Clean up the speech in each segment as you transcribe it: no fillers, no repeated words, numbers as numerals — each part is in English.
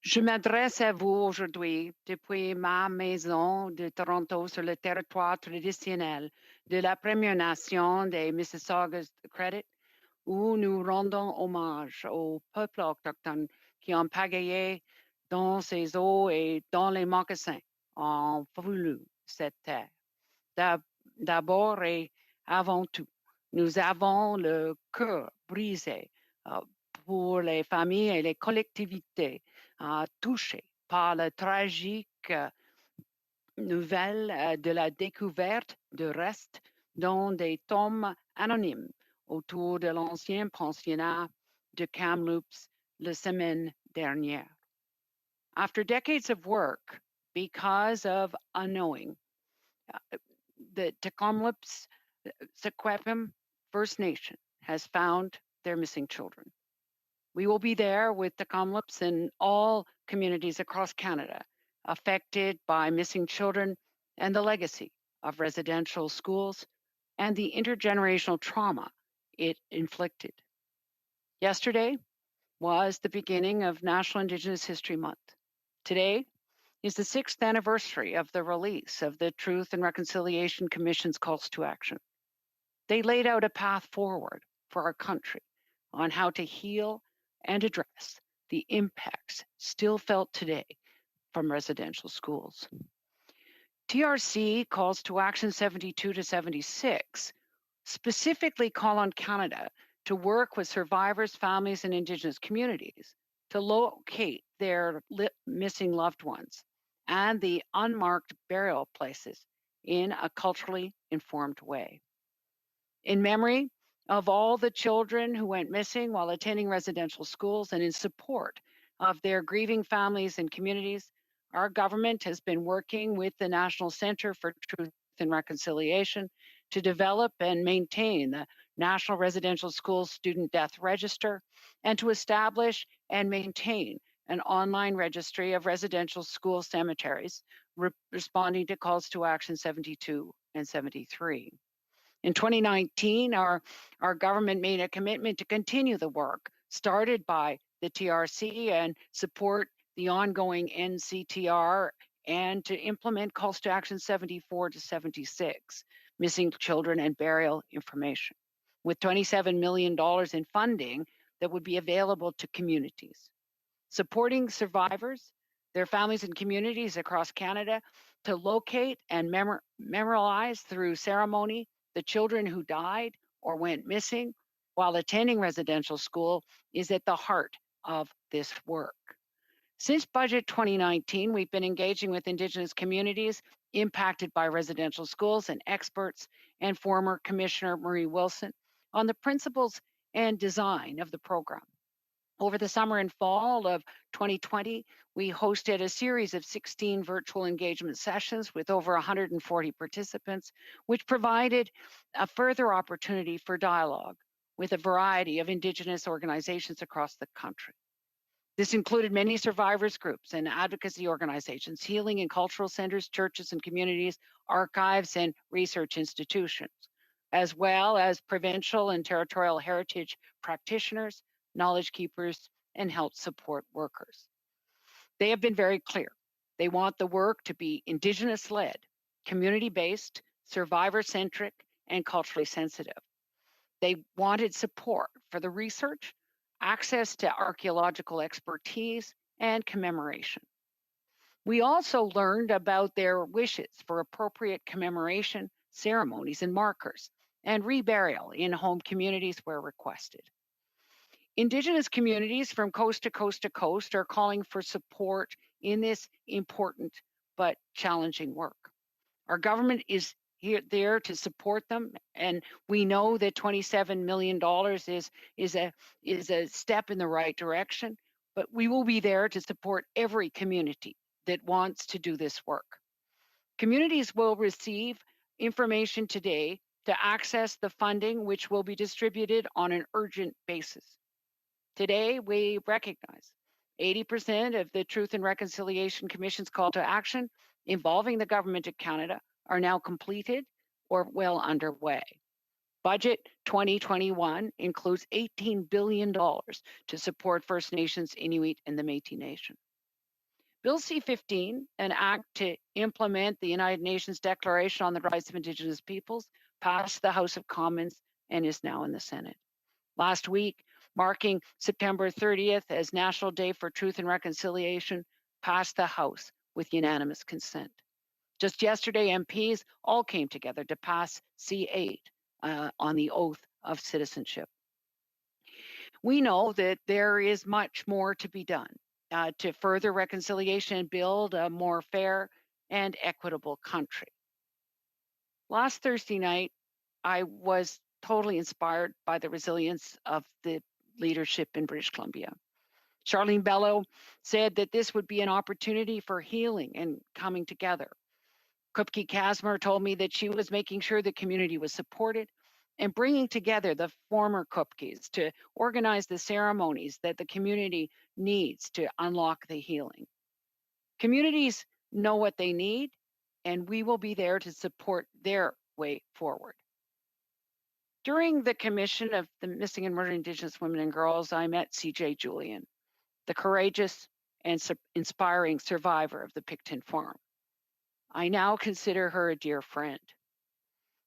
Je m'adresse à vous aujourd'hui depuis ma maison de Toronto sur le territoire traditionnel de la Première Nation des Mississaugas de Credit, où nous rendons hommage aux peuples autochtones qui ont pagayé dans ces eaux et dans les mocassins ont voulu cette terre. D'abord et avant tout, nous avons le cœur brisé euh, pour les familles et les collectivités touchées par la tragique nouvelle de la découverte de restes dans des tombes anonymes autour de l'ancien pensionnat de Kamloops la semaine dernière. After decades of work, because of unknowing, the Kamloops Sequepim First Nation has found their missing children. We will be there with the Kamloops and all communities across Canada affected by missing children and the legacy of residential schools and the intergenerational trauma it inflicted. Yesterday was the beginning of National Indigenous History Month. Today is the 6th anniversary of the release of the Truth and Reconciliation Commission's calls to action. They laid out a path forward for our country on how to heal and address the impacts still felt today from residential schools. TRC calls to action 72 to 76 specifically call on Canada to work with survivors, families, and Indigenous communities to locate their missing loved ones and the unmarked burial places in a culturally informed way. In memory of all the children who went missing while attending residential schools and in support of their grieving families and communities, our government has been working with the National Centre for Truth and Reconciliation to develop and maintain the National Residential School Student Death Register and to establish and maintain an online registry of residential school cemeteries, responding to calls to action 72 and 73. In 2019, our government made a commitment to continue the work started by the TRC and support the ongoing NCTR and to implement calls to action 74 to 76, missing children and burial information, with $27 million in funding that would be available to communities. Supporting survivors, their families and communities across Canada to locate and memorialize through ceremony the children who died or went missing while attending residential school is at the heart of this work. Since Budget 2019, we've been engaging with Indigenous communities impacted by residential schools and experts and former Commissioner Marie Wilson on the principles and design of the program. Over the summer and fall of 2020, we hosted a series of 16 virtual engagement sessions with over 140 participants, which provided a further opportunity for dialogue with a variety of Indigenous organizations across the country. This included many survivors groups and advocacy organizations, healing and cultural centers, churches and communities, archives and research institutions, as well as provincial and territorial heritage practitioners, knowledge keepers, and health support workers. They have been very clear. They want the work to be Indigenous-led, community-based, survivor-centric, and culturally sensitive. They wanted support for the research, access to archaeological expertise, and commemoration. We also learned about their wishes for appropriate commemoration, ceremonies, and markers, and reburial in home communities where requested. Indigenous communities from coast to coast to coast are calling for support in this important but challenging work. Our government is there to support them, and we know that $27 million is a step in the right direction, but we will be there to support every community that wants to do this work. Communities will receive information today to access the funding, which will be distributed on an urgent basis. Today, we recognize 80% of the Truth and Reconciliation Commission's call to action involving the Government of Canada are now completed or well underway. Budget 2021 includes $18 billion to support First Nations, Inuit, and the Métis Nation. Bill C-15, an act to implement the United Nations Declaration on the Rights of Indigenous Peoples, passed the House of Commons and is now in the Senate. Last week, marking September 30th as National Day for Truth and Reconciliation, passed the House with unanimous consent. Just yesterday, MPs all came together to pass C-8 on the oath of citizenship. We know that there is much more to be done to further reconciliation and build a more fair and equitable country. Last Thursday night, I was totally inspired by the resilience of the leadership in British Columbia. Charlene Bello said that this would be an opportunity for healing and coming together. Krupke Kasmer told me that she was making sure the community was supported and bringing together the former Krupkes to organize the ceremonies that the community needs to unlock the healing. Communities know what they need, and we will be there to support their way forward. During the commission of the Missing and Murdered Indigenous Women and Girls, I met CJ Julian, the courageous and inspiring survivor of the Picton Farm. I now consider her a dear friend.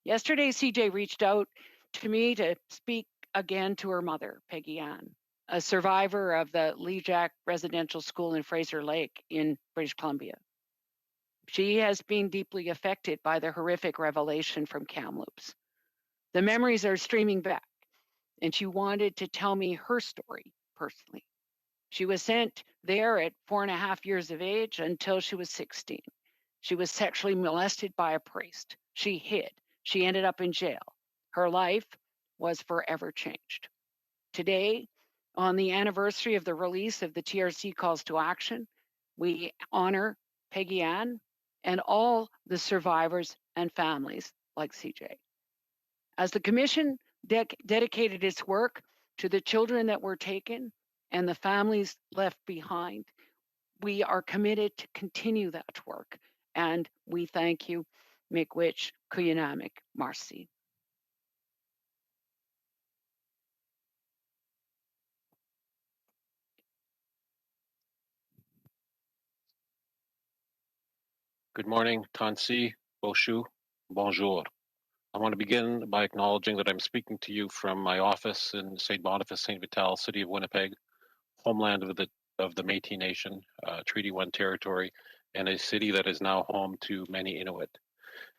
Yesterday, CJ reached out to me to speak again to her mother, Peggy Ann, a survivor of the Lejack Residential School in Fraser Lake in British Columbia. She has been deeply affected by the horrific revelation from Kamloops. The memories are streaming back, and she wanted to tell me her story personally. She was sent there at 4.5 years of age until she was 16. She was sexually molested by a priest. She hid. She ended up in jail. Her life was forever changed. Today, on the anniversary of the release of the TRC Calls to Action, we honor Peggy Ann and all the survivors and families like CJ. As the Commission dedicated its work to the children that were taken and the families left behind, we are committed to continue that work. And we thank you, Miigwech Kuyanamik Marcy. Good morning, Tansi, Boshu, bonjour. I want to begin by acknowledging that I'm speaking to you from my office in St. Boniface, St. Vital, City of Winnipeg, homeland of the Métis Nation, Treaty 1 territory, and a city that is now home to many Inuit.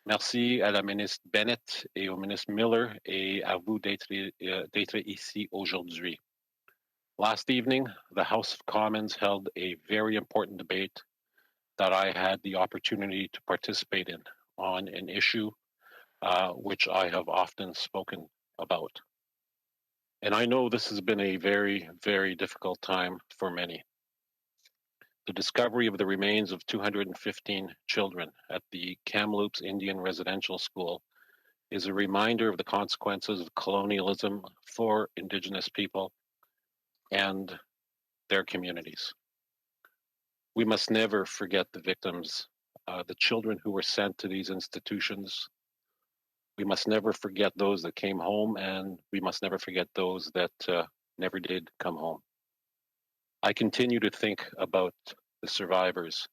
Merci à la ministre Bennett et au ministre Miller et à vous d'être ici aujourd'hui. Last evening, the House of Commons held a very important debate that I had the opportunity to participate in on an issue which I have often spoken about. And I know this has been a very, very difficult time for many. The discovery of the remains of 215 children at the Kamloops Indian Residential School is a reminder of the consequences of colonialism for Indigenous people and their communities. We must never forget the victims, the children who were sent to these institutions. We must never forget those that came home, and we must never forget those that never did come home. I continue to think about the survivors.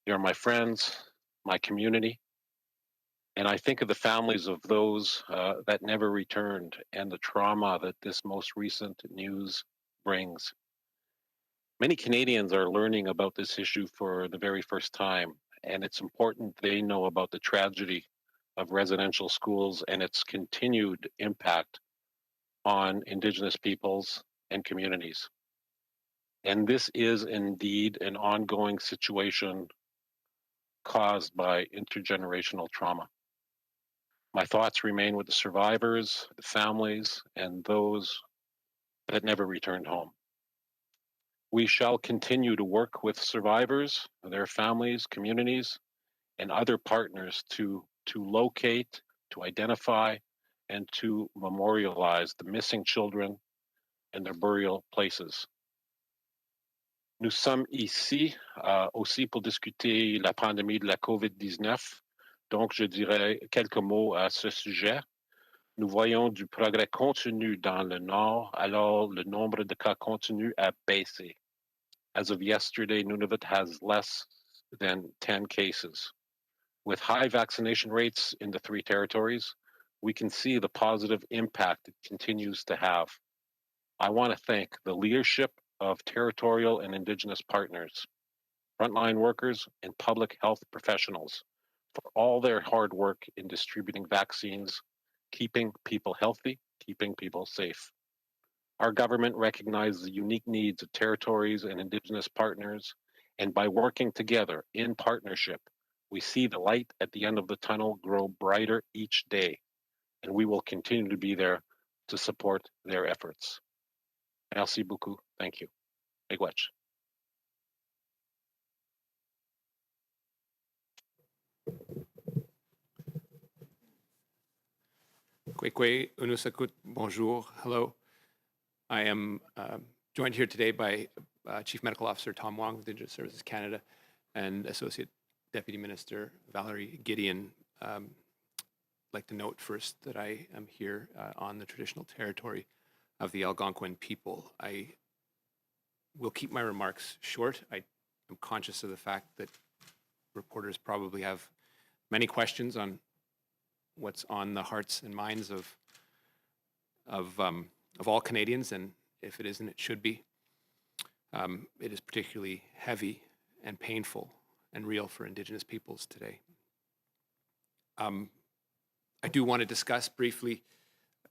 They're my friends, my community, and I think of the families of those that never returned and the trauma that this most recent news brings. Many Canadians are learning about this issue for the very first time, and it's important they know about the tragedy of residential schools and its continued impact on Indigenous peoples and communities. And this is indeed an ongoing situation caused by intergenerational trauma. My thoughts remain with the survivors, the families, and those that never returned home. We shall continue to work with survivors, their families, communities, and other partners to locate, to identify, and to memorialize the missing children and their burial places. Nous sommes ici aussi pour discuter la pandémie de la COVID-19. Donc, je dirais quelques mots à ce sujet. Nous voyons du progrès continu dans le Nord, alors le nombre de cas continue à baisser. As of yesterday, Nunavut has less than 10 cases. With high vaccination rates in the three territories, we can see the positive impact it continues to have. I want to thank the leadership of territorial and Indigenous partners, frontline workers, and public health professionals for all their hard work in distributing vaccines, keeping people healthy, keeping people safe. Our government recognizes the unique needs of territories and Indigenous partners, and by working together in partnership, we see the light at the end of the tunnel grow brighter each day, and we will continue to be there to support their efforts. Merci beaucoup. Thank you. Miigwech. Kwekwe Unusakut, bonjour, hello. I am joined here today by Chief Medical Officer Tom Wong with Indigenous Services Canada and Associate Deputy Minister Valerie Gideon. I'd like to note first that I am here on the traditional territory of the Algonquin people. I will keep my remarks short. I am conscious of the fact that reporters probably have many questions on what's on the hearts and minds of all Canadians, and if it isn't, it should be. It is particularly heavy and painful and real for Indigenous peoples today. I do want to discuss briefly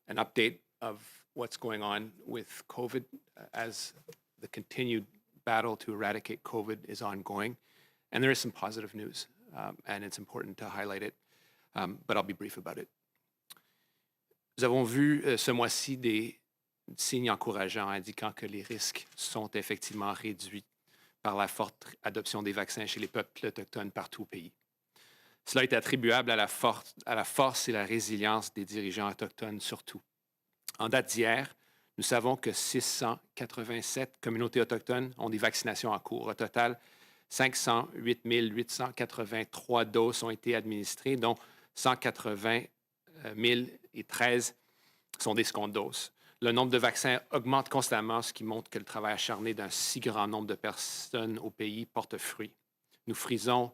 an update of what's going on with COVID as the continued battle to eradicate COVID is ongoing. And there is some positive news, and it's important to highlight it, but I'll be brief about it. Nous avons vu ce mois-ci des signes encourageants indiquant que les risques sont effectivement réduits par la forte adoption des vaccins chez les peuples autochtones partout au pays. Cela est attribuable à la force et la résilience des dirigeants autochtones surtout. En date d'hier, nous savons que 687 communautés autochtones ont des vaccinations en cours. Au total, 508 883 doses ont été administrées, dont 180 013 sont des secondes doses. Le nombre de vaccins augmente constamment, ce qui montre que le travail acharné d'un si grand nombre de personnes au pays porte fruit. Nous frisons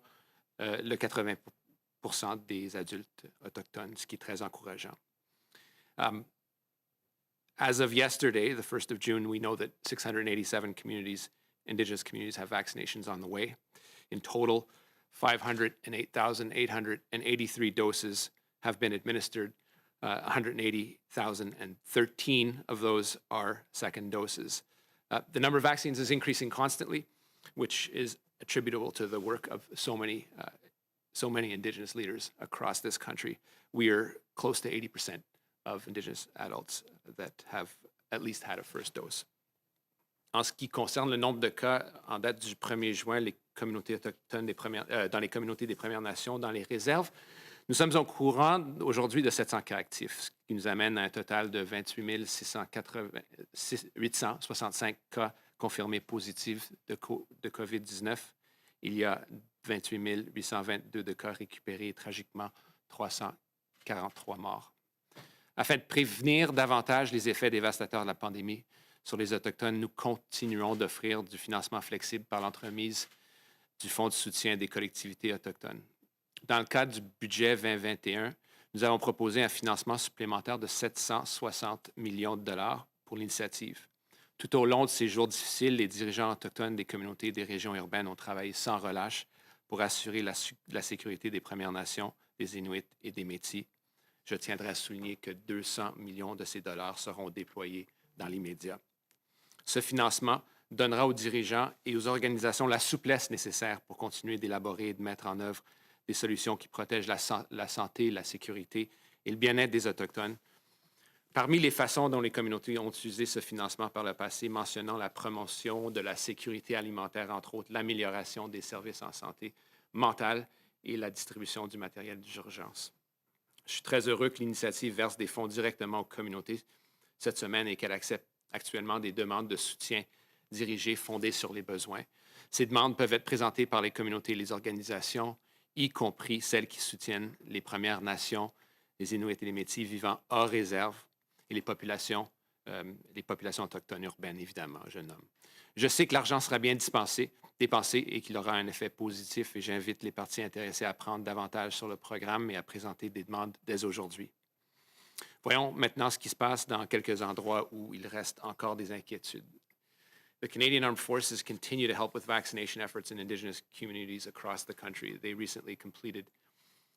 le 80% des adultes autochtones, ce qui est très encourageant. As of yesterday, the 1st of June, we know that 687 Indigenous communities have vaccinations on the way. In total, 508,883 doses have been administered. 180,013 of those are second doses. The number of vaccines is increasing constantly, which is attributable to the work of so many Indigenous leaders across this country. We are close to 80% of Indigenous adults that have at least had a first dose. En ce qui concerne le nombre de cas, en date du 1er juin, les communautés autochtones dans les communautés des Premières Nations, dans les réserves, nous sommes au courant aujourd'hui de 700 cas actifs, ce qui nous amène à un total de 28 865 cas confirmés positifs de COVID-19. Il y a 28 822 de cas récupérés et tragiquement 343 morts. Afin de prévenir davantage les effets dévastateurs de la pandémie sur les Autochtones, nous continuons d'offrir du financement flexible par l'entremise du Fonds de soutien des collectivités autochtones. Dans le cadre du budget 2021, nous avons proposé un financement supplémentaire de 760 millions de dollars pour l'initiative. Tout au long de ces jours difficiles, les dirigeants autochtones des communautés et des régions urbaines ont travaillé sans relâche pour assurer la sécurité des Premières Nations, des Inuits et des Métis. Je tiendrai à souligner que 200 millions de ces dollars seront déployés dans l'immédiat. Ce financement donnera aux dirigeants et aux organisations la souplesse nécessaire pour continuer d'élaborer et de mettre en œuvre des solutions qui protègent la santé, la sécurité et le bien-être des Autochtones. Parmi les façons dont les communautés ont utilisé ce financement par le passé, mentionnant la promotion de la sécurité alimentaire, entre autres l'amélioration des services en santé mentale et la distribution du matériel d'urgence. Je suis très heureux que l'initiative verse des fonds directement aux communautés cette semaine et qu'elle accepte actuellement des demandes de soutien dirigées fondées sur les besoins. Ces demandes peuvent être présentées par les communautés et les organisations, y compris celles qui soutiennent les Premières Nations, les Inuits et les Métis vivant hors réserve et les populations autochtones urbaines, évidemment, je nomme. Je sais que l'argent sera bien dépensé et qu'il aura un effet positif et j'invite les parties intéressées à prendre davantage sur le programme et à présenter des demandes dès aujourd'hui. Voyons maintenant ce qui se passe dans quelques endroits où il reste encore des inquiétudes. The Canadian Armed Forces continue to help with vaccination efforts in Indigenous communities across the country. They recently completed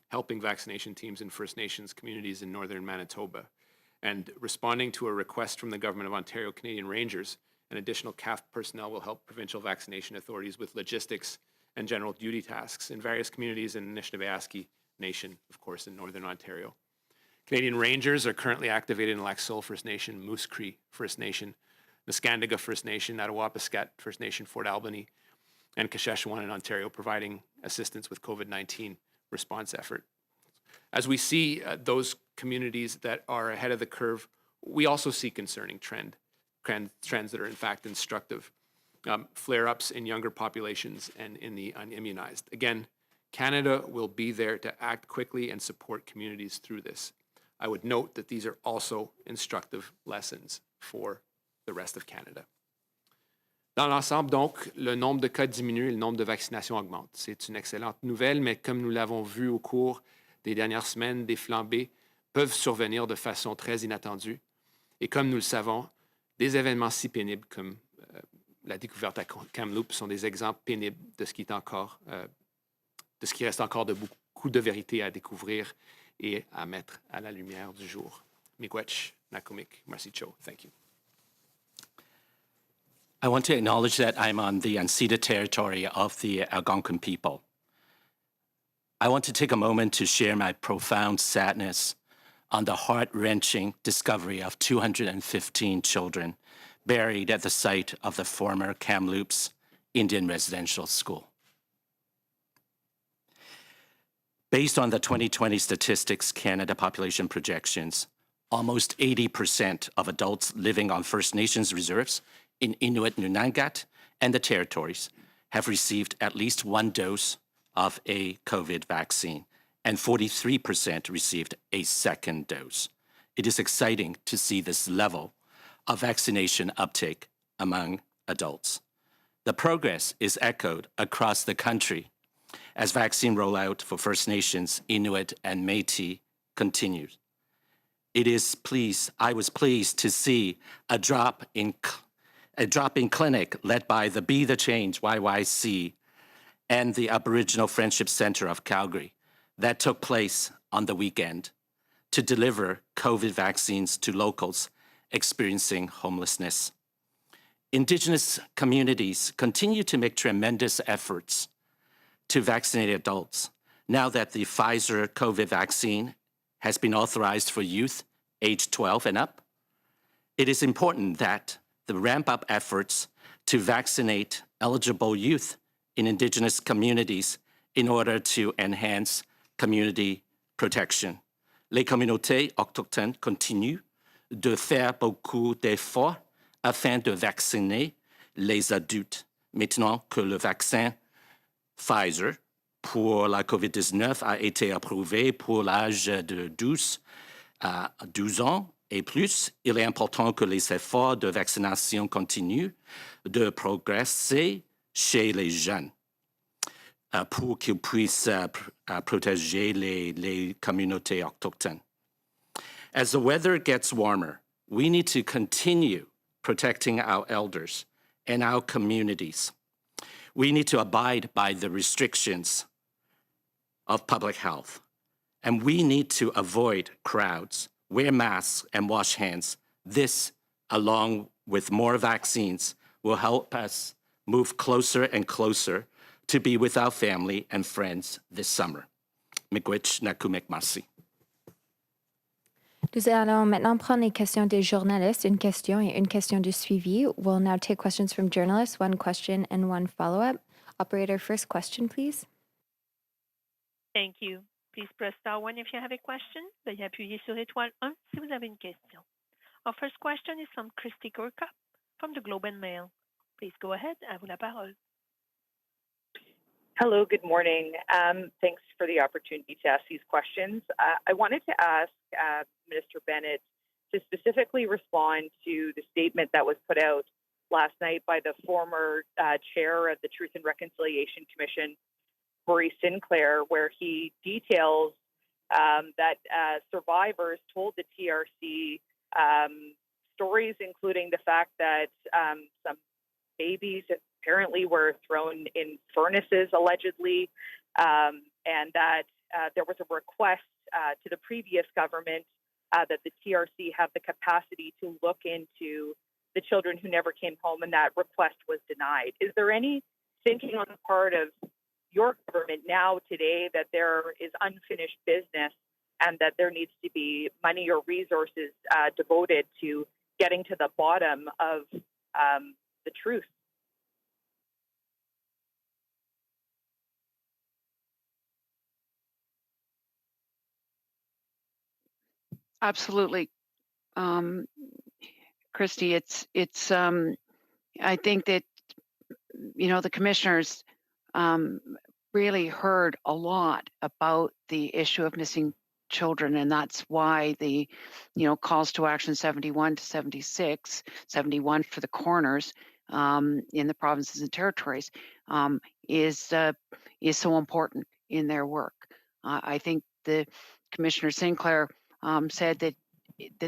helping vaccination teams in First Nations communities in northern Manitoba. And responding to a request from the Government of Ontario Canadian Rangers, an additional CAF personnel will help provincial vaccination authorities with logistics and general duty tasks in various communities in Anishinaabe Nation, of course, in northern Ontario. Canadian Rangers are currently activated in Lac Seul First Nation, Moose Cree First Nation, Neskantaga First Nation, Attawapiskat First Nation, Fort Albany, and Kashechewan in Ontario, providing assistance with COVID-19 response effort. As we see those communities that are ahead of the curve, we also see concerning trends that are in fact instructive. Flare-ups in younger populations and in the unimmunized. Again, Canada will be there to act quickly and support communities through this. I would note that these are also instructive lessons for the rest of Canada. Dans l'ensemble, donc, le nombre de cas diminue et le nombre de vaccinations augmente. C'est une excellente nouvelle, mais comme nous l'avons vu au cours des dernières semaines, des flambées peuvent survenir de façon très inattendue. Et comme nous le savons, des événements si pénibles comme la découverte à Kamloops sont des exemples pénibles de ce qui reste encore de beaucoup de vérité à découvrir et à mettre à la lumière du jour. Miigwech, Nakumik, Marsicho. Thank you. I want to acknowledge that I'm on the unceded territory of the Algonquin people. I want to take a moment to share my profound sadness on the heart-wrenching discovery of 215 children buried at the site of the former Kamloops Indian Residential School. Based on the 2020 Statistics Canada population projections, almost 80% of adults living on First Nations reserves in Inuit Nunangat and the territories have received at least one dose of a COVID vaccine, and 43% received a second dose. It is exciting to see this level of vaccination uptake among adults. The progress is echoed across the country as vaccine rollout for First Nations, Inuit, and Métis continues. I was pleased to see a drop in clinic led by the Be the Change YYC and the Aboriginal Friendship Center of Calgary that took place on the weekend to deliver COVID vaccines to locals experiencing homelessness. Indigenous communities continue to make tremendous efforts to vaccinate adults now that the Pfizer COVID vaccine has been authorized for youth aged 12 and up. It is important that the ramp-up efforts to vaccinate eligible youth in Indigenous communities in order to enhance community protection. Les communautés autochtones continuent de faire beaucoup d'efforts afin de vacciner les adultes. Maintenant que le vaccin Pfizer pour la COVID-19 a été approuvé pour l'âge de 12 à 12 ans et plus, il est important que les efforts de vaccination continuent de progresser chez les jeunes pour qu'ils puissent protéger les communautés autochtones. As the weather gets warmer, we need to continue protecting our elders and our communities. We need to abide by the restrictions of public health, and we need to avoid crowds, wear masks, and wash hands. This, along with more vaccines, will help us move closer and closer to be with our family and friends this summer. Miigwech Nakumek Masi. Nous allons maintenant prendre les questions des journalistes, une question et une question de suivi. We'll now take questions from journalists, one question and one follow-up. Operator, first question, please. Thank you. Please press star 1 if you have a question. Veuillez appuyer sur étoile 1 si vous avez une question. Our first question is from Christy Gorka from the Globe and Mail. Please go ahead. À vous la parole. Hello, good morning. Thanks for the opportunity to ask these questions. I wanted to ask Minister Bennett to specifically respond to the statement that was put out last night by the former chair of the Truth and Reconciliation Commission, Maurice Sinclair, where he details that survivors told the TRC stories, including the fact that some babies apparently were thrown in furnaces, allegedly, and that there was a request to the previous government that the TRC have the capacity to look into the children who never came home, and that request was denied. Is there any thinking on the part of your government now today that there is unfinished business and that there needs to be money or resources devoted to getting to the bottom of the truth? Absolutely, Christy. It's I think that the commissioners really heard a lot about the issue of missing children, and that's why the calls to action 71 to 76, 71 for the coroners in the provinces and territories is so important in their work. I think the Commissioner Sinclair said that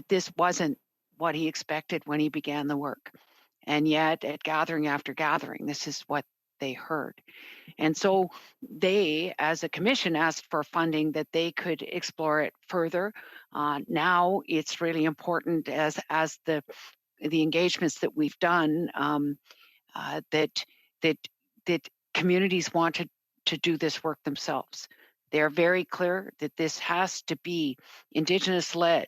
this wasn't what he expected when he began the work, and yet at gathering after gathering, this is what they heard. And so they, as a commission, asked for funding that they could explore it further. Now it's really important as the engagements that we've done that communities wanted to do this work themselves. They're very clear that this has to be Indigenous-led,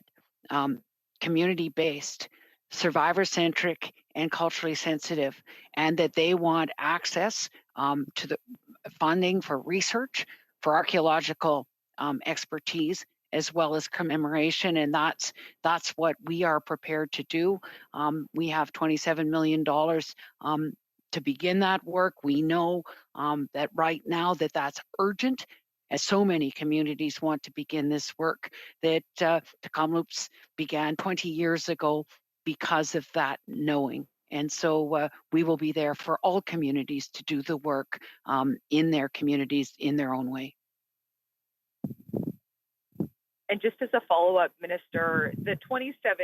community-based, survivor-centric, and culturally sensitive, and that they want access to the funding for research, for archaeological expertise, as well as commemoration, and that's what we are prepared to do. We have $27 million to begin that work. We know that right now that's urgent, as so many communities want to begin this work, that the Kamloops began 20 years ago because of that knowing. And so we will be there for all communities to do the work in their communities in their own way. And just as a follow-up, Minister, the 27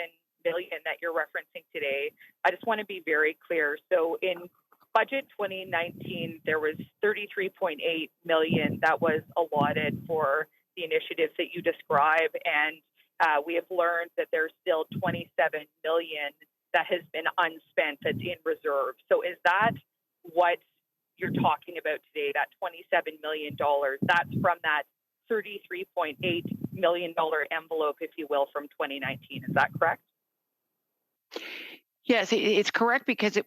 million that you're referencing today, I just want to be very clear. So in budget 2019, there was 33.8 million that was allotted for the initiatives that you describe, and we have learned that there's still 27 million that has been unspent that's in reserve. So is that what you're talking about today, that $27 million? That's from that $33.8 million envelope, if you will, from 2019. Is that correct? Yes, it's correct, because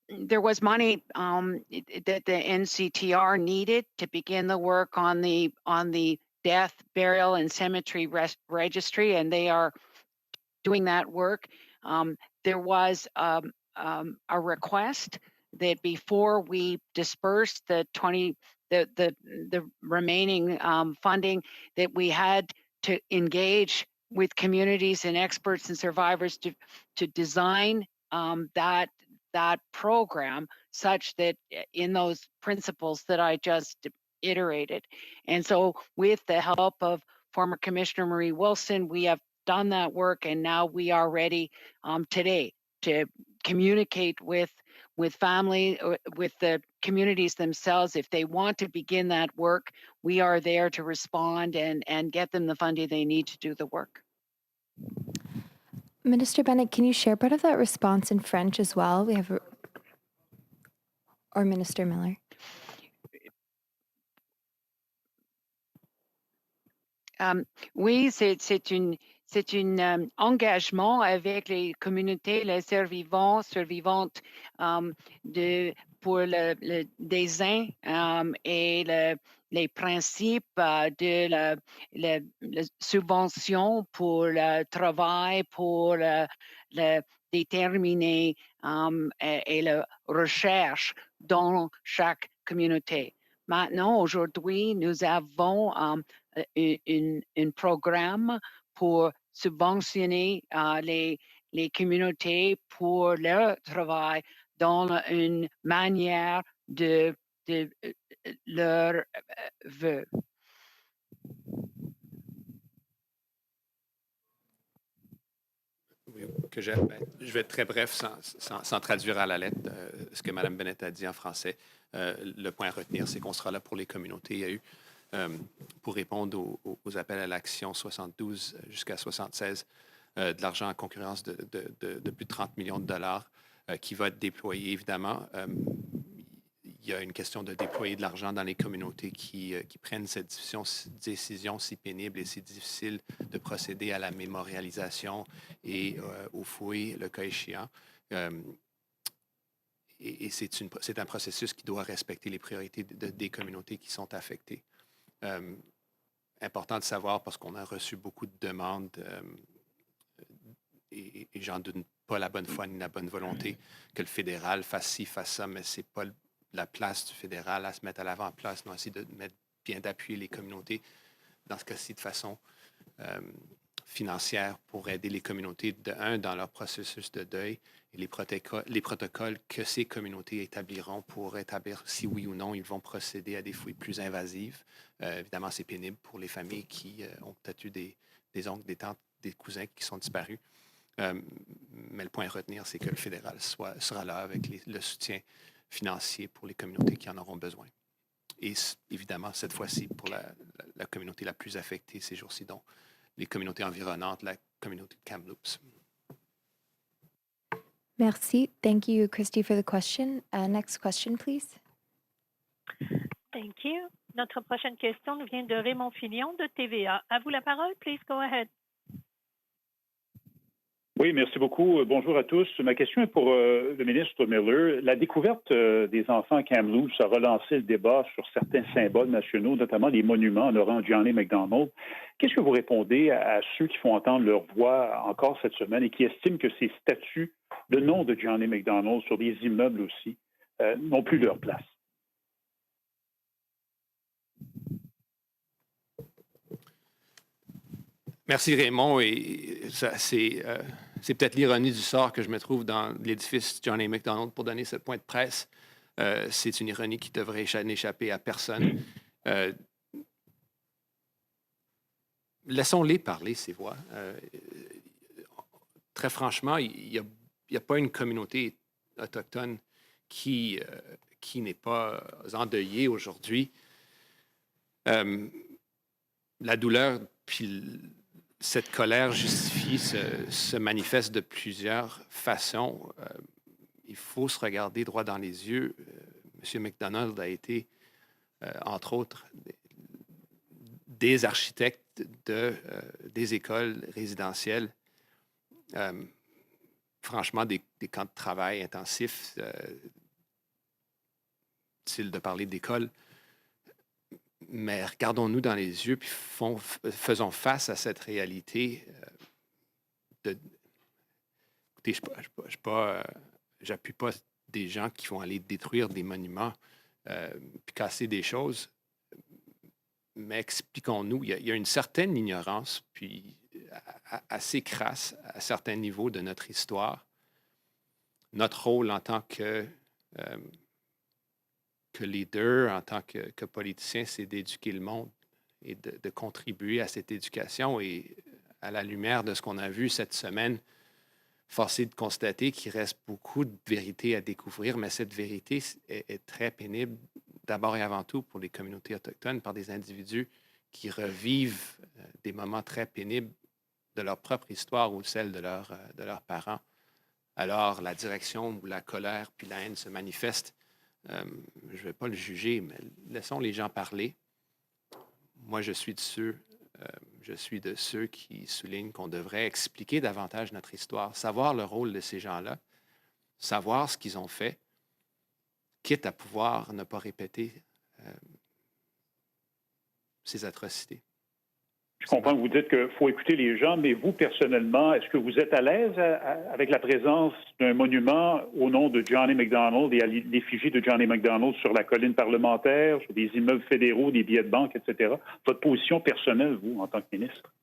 there was money that the NCTR needed to begin the work on the death, burial, and cemetery registry, and they are doing that work. There was a request that before we dispersed the remaining funding, that we had to engage with communities and experts and survivors to design that program such that in those principles that I just iterated. And so with the help of former Commissioner Marie Wilson, we have done that work, and now we are ready today to communicate with family, with the communities themselves. If they want to begin that work, we are there to respond and get them the funding they need to do the work. Minister Bennett, can you share part of that response in French as well? We have, or Minister Miller. Oui, c'est un engagement avec les communautés, les survivantes pour le design et les principes de la subvention pour le travail, pour déterminer et la recherche dans chaque communauté. Maintenant, aujourd'hui, nous avons un programme pour subventionner les communautés pour leur travail dans une manière de leur vœu. Oui, je vais être très bref sans traduire à la lettre ce que Mme Bennett a dit en français. Le point à retenir, c'est qu'on sera là pour les communautés. Il y a eu, pour répondre aux appels à l'action 72 jusqu'à 76, de l'argent en concurrence de plus de 30 millions de dollars qui va être déployé, évidemment. Il y a une question de déployer de l'argent dans les communautés qui prennent cette décision si pénible et si difficile de procéder à la mémorialisation et aux fouilles, le cas échéant. Et c'est un processus qui doit respecter les priorités des communautés qui sont affectées. Important de savoir, parce qu'on a reçu beaucoup de demandes, et j'en doute pas la bonne foi ni la bonne volonté, que le fédéral fasse ci, fasse ça, mais ce n'est pas la place du fédéral à se mettre à l'avant-place, mais aussi de bien d'appuyer les communautés, dans ce cas-ci de façon financière, pour aider les communautés, dans leur processus de deuil, et les protocoles que ces communautés établiront pour établir si oui ou non ils vont procéder à des fouilles plus invasives. Évidemment, c'est pénible pour les familles qui ont peut-être eu des oncles, des tantes, des cousins qui sont disparus. Mais le point à retenir, c'est que le fédéral sera là avec le soutien financier pour les communautés qui en auront besoin. Et évidemment, cette fois-ci, pour la communauté la plus affectée ces jours-ci, donc les communautés environnantes, la communauté de Kamloops. Merci. Thank you, Christy, for the question. Next question, please. Thank you. Notre prochaine question nous vient de Raymond Filion de TVA. À vous la parole. Please go ahead. Oui, merci beaucoup. Bonjour à tous. Ma question est pour le ministre Miller. La découverte des enfants à Kamloops a relancé le débat sur certains symboles nationaux, notamment les monuments honorant Johnny MacDonald. Qu'est-ce que vous répondez à ceux qui font entendre leur voix encore cette semaine et qui estiment que ces statues, le nom de Johnny MacDonald sur des immeubles aussi, n'ont plus leur place? Merci Raymond. Et c'est peut-être l'ironie du sort que je me trouve dans l'édifice Johnny MacDonald pour donner ce point de presse. C'est une ironie qui devrait n'échapper à personne. Laissons-les parler, ces voix. Très franchement, il n'y a pas une communauté autochtone qui n'est pas endeuillée aujourd'hui. La douleur puis cette colère se manifeste de plusieurs façons. Il faut se regarder droit dans les yeux. M. MacDonald a été, entre autres, des architectes des écoles résidentielles. Franchement, des camps de travail intensifs. Utile de parler d'école. Mais regardons-nous dans les yeux, puis faisons face à cette réalité. Écoutez, j'appuie pas des gens qui vont aller détruire des monuments, puis casser des choses. Mais expliquons-nous, il y a une certaine ignorance, puis assez crasse à certains niveaux de notre histoire. Notre rôle en tant que leader, en tant que politicien, c'est d'éduquer le monde et de contribuer à cette éducation. Et à la lumière de ce qu'on a vu cette semaine, force est de constater qu'il reste beaucoup de vérité à découvrir, mais cette vérité est très pénible, d'abord et avant tout pour les communautés autochtones, par des individus qui revivent des moments très pénibles de leur propre histoire ou celle de leurs parents. Alors, la direction où la colère puis la haine se manifestent, je ne vais pas le juger, mais laissons les gens parler. Moi, je suis de ceux qui soulignent qu'on devrait expliquer davantage notre histoire, savoir le rôle de ces gens-là, savoir ce qu'ils ont fait, quitte à pouvoir ne pas répéter ces atrocités. Je comprends que vous dites qu'il faut écouter les gens, mais vous, personnellement, est-ce que vous êtes à l'aise avec la présence d'un monument au nom de Johnny MacDonald et à l'effigie de Johnny MacDonald sur la colline parlementaire, sur des immeubles fédéraux, des billets de banque, etc.? Votre position personnelle, vous, en tant que ministre?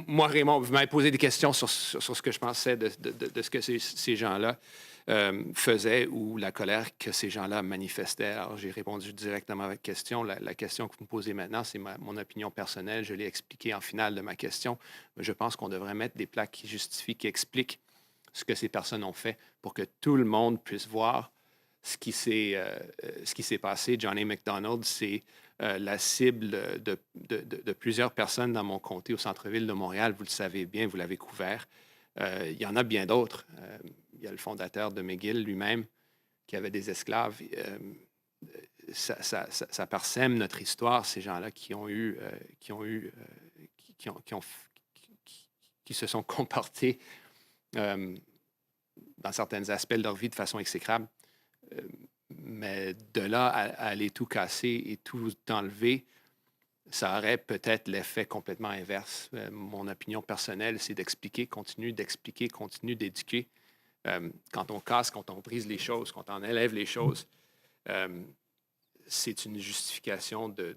Moi, Raymond, vous m'avez posé des questions sur ce que je pensais de ce que ces gens-là faisait ou la colère que ces gens-là manifestaient. Alors, j'ai répondu directement à votre question. La question que vous me posez maintenant, c'est mon opinion personnelle. Je l'ai expliqué en finale de ma question. Je pense qu'on devrait mettre des plaques qui justifient, qui expliquent ce que ces personnes ont fait pour que tout le monde puisse voir ce qui s'est passé. Johnny McDonald, c'est la cible de plusieurs personnes dans mon comté au centre-ville de Montréal. Vous le savez bien, vous l'avez couvert. Il y en a bien d'autres. Il y a le fondateur de McGill lui-même qui avait des esclaves. Ça parsème notre histoire, ces gens-là qui se sont comportés dans certains aspects de leur vie de façon exécrable. Mais de là à aller tout casser et tout enlever, ça aurait peut-être l'effet complètement inverse. Mon opinion personnelle, c'est d'expliquer, continue d'éduquer. Quand on casse, quand on brise les choses, quand on élève les choses, c'est une justification de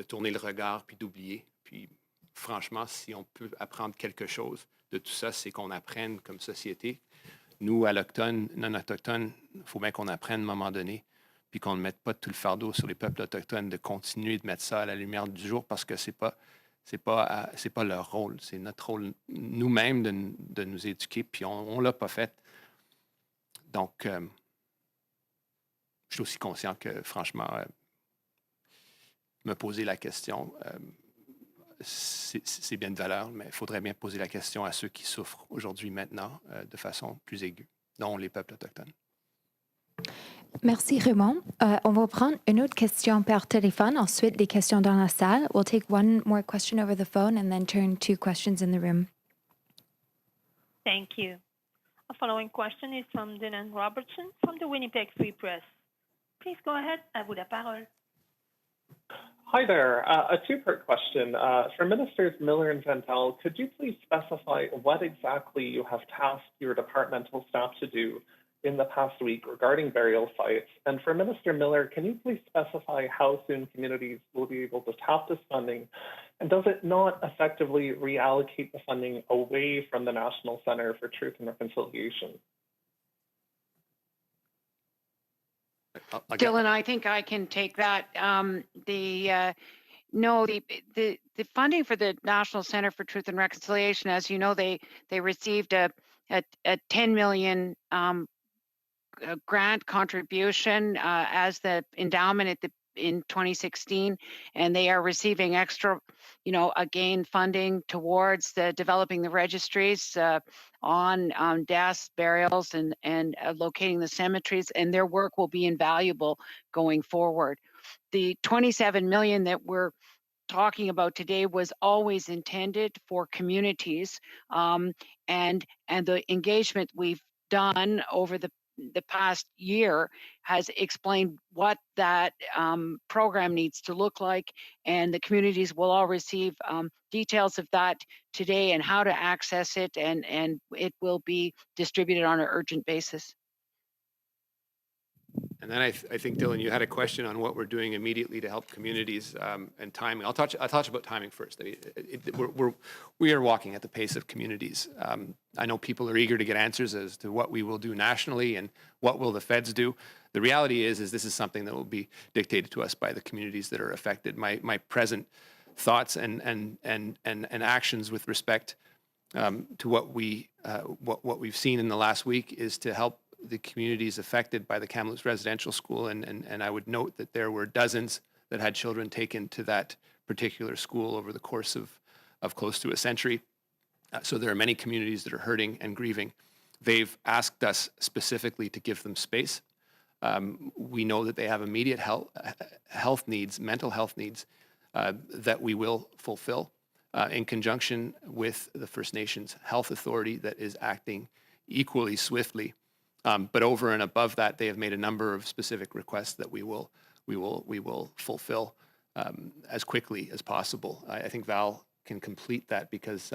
tourner le regard puis d'oublier. Puis franchement, si on peut apprendre quelque chose de tout ça, c'est qu'on apprenne comme société. Nous, allochtones, non-autochtones, il faut bien qu'on apprenne à un moment donné, puis qu'on ne mette pas tout le fardeau sur les peuples autochtones de continuer de mettre ça à la lumière du jour parce que c'est pas leur rôle. C'est notre rôle nous-mêmes de nous éduquer, puis on ne l'a pas fait. Donc, je suis aussi conscient que, franchement, me poser la question, c'est bien de valeur, mais il faudrait bien poser la question à ceux qui souffrent aujourd'hui, maintenant, de façon plus aiguë, dont les peuples autochtones. Merci, Raymond. On va prendre une autre question par téléphone, ensuite des questions dans la salle. We'll take one more question over the phone and then turn to questions in the room. Thank you. Our following question is from Denan Robertson from the Winnipeg Free Press. Please go ahead. À vous la parole. Hi there. A two-part question. For Ministers Miller and Vandal, could you please specify what exactly you have tasked your departmental staff to do in the past week regarding burial sites? And for Minister Miller, can you please specify how soon communities will be able to tap this funding? And does it not effectively reallocate the funding away from the National Centre for Truth and Reconciliation? Dylan, I think I can take that. The funding for the National Centre for Truth and Reconciliation, as you know, they received a 10 million grant contribution as the endowment in 2016, and they are receiving extra, again, funding towards developing the registries on deaths, burials, and locating the cemeteries, and their work will be invaluable going forward. The 27 million that we're talking about today was always intended for communities, and the engagement we've done over the past year has explained what that program needs to look like, and the communities will all receive details of that today and how to access it, and it will be distributed on an urgent basis. And then I think, Dylan, you had a question on what we're doing immediately to help communities and timing. I'll touch about timing first. I mean, we are walking at the pace of communities. I know people are eager to get answers as to what we will do nationally and what will the feds do. The reality is this is something that will be dictated to us by the communities that are affected. My present thoughts and actions with respect to what we've seen in the last week is to help the communities affected by the Kamloops Residential School, and I would note that there were dozens that had children taken to that particular school over the course of close to a century. So there are many communities that are hurting and grieving. They've asked us specifically to give them space. We know that they have immediate health needs, mental health needs, that we will fulfill in conjunction with the First Nations Health Authority that is acting equally swiftly. But over and above that, they have made a number of specific requests that we will fulfill as quickly as possible. I think Val can complete that because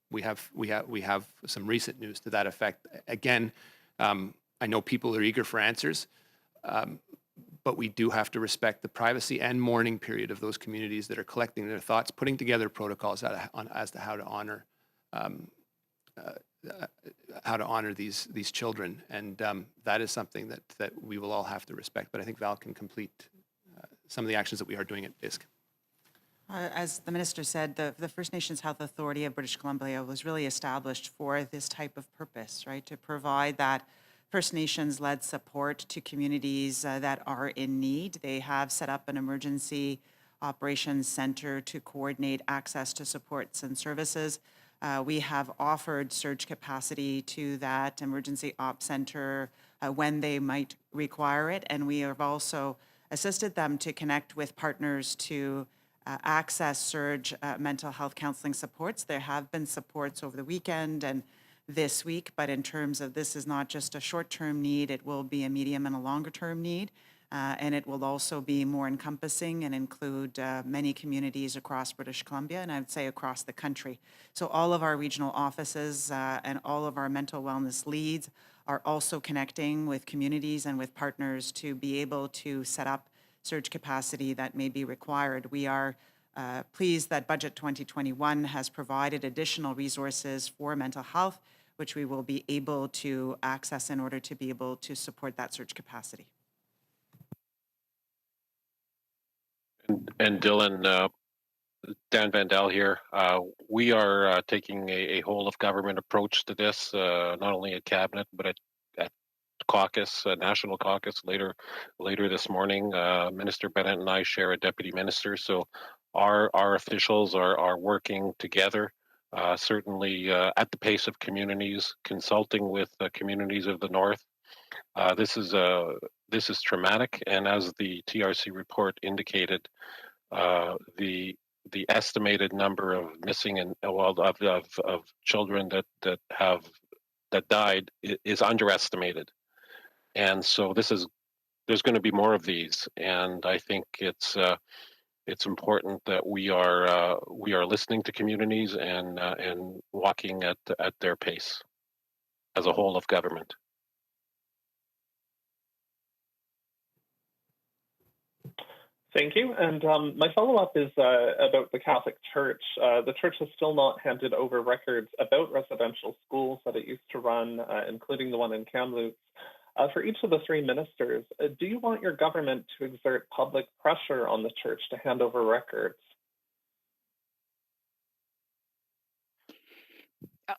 we have some recent news to that effect. Again, I know people are eager for answers, but we do have to respect the privacy and mourning period of those communities that are collecting their thoughts, putting together protocols as to how to honor honor these children, and that is something that we will all have to respect. But I think Val can complete some of the actions that we are doing at BISC. As the minister said, the First Nations Health Authority of British Columbia was really established for this type of purpose, right? To provide that First Nations-led support to communities that are in need. They have set up an emergency operations center to coordinate access to supports and services. We have offered surge capacity to that emergency op center when they might require it, and we have also assisted them to connect with partners to access surge mental health counseling supports. There have been supports over the weekend and this week, but in terms of this is not just a short-term need, it will be a medium and a longer-term need, and it will also be more encompassing and include many communities across British Columbia, and I would say across the country. So all of our regional offices and all of our mental wellness leads are also connecting with communities and with partners to be able to set up surge capacity that may be required. We are pleased that Budget 2021 has provided additional resources for mental health, which we will be able to access in order to be able to support that surge capacity. And Dylan, Dan Vandal here. We are taking a whole of government approach to this, not only at cabinet, but at caucus, national caucus later this morning. Minister Bennett and I share a deputy minister, so our officials are working together, certainly at the pace of communities, consulting with communities of the North. This is traumatic, and as the TRC report indicated, the estimated number of missing and of children that died is underestimated. And so there's going to be more of these, and I think it's important that we are listening to communities and walking at their pace as a whole of government. Thank you. And my follow-up is about the Catholic Church. The Church has still not handed over records about residential schools that it used to run, including the one in Kamloops. For each of the three ministers, do you want your government to exert public pressure on the Church to hand over records?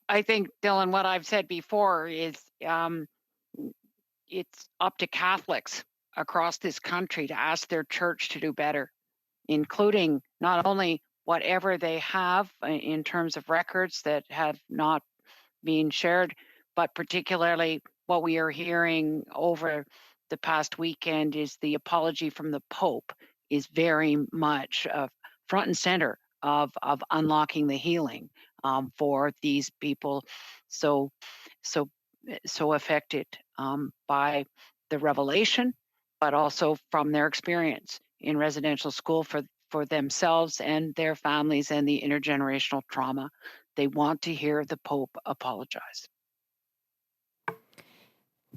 I think, Dylan, what I've said before is it's up to Catholics across this country to ask their church to do better, including not only whatever they have in terms of records that have not been shared, but particularly what we are hearing over the past weekend is the apology from the Pope is very much front and center of unlocking the healing for these people so affected by the revelation, but also from their experience in residential school for themselves and their families and the intergenerational trauma. They want to hear the Pope apologize.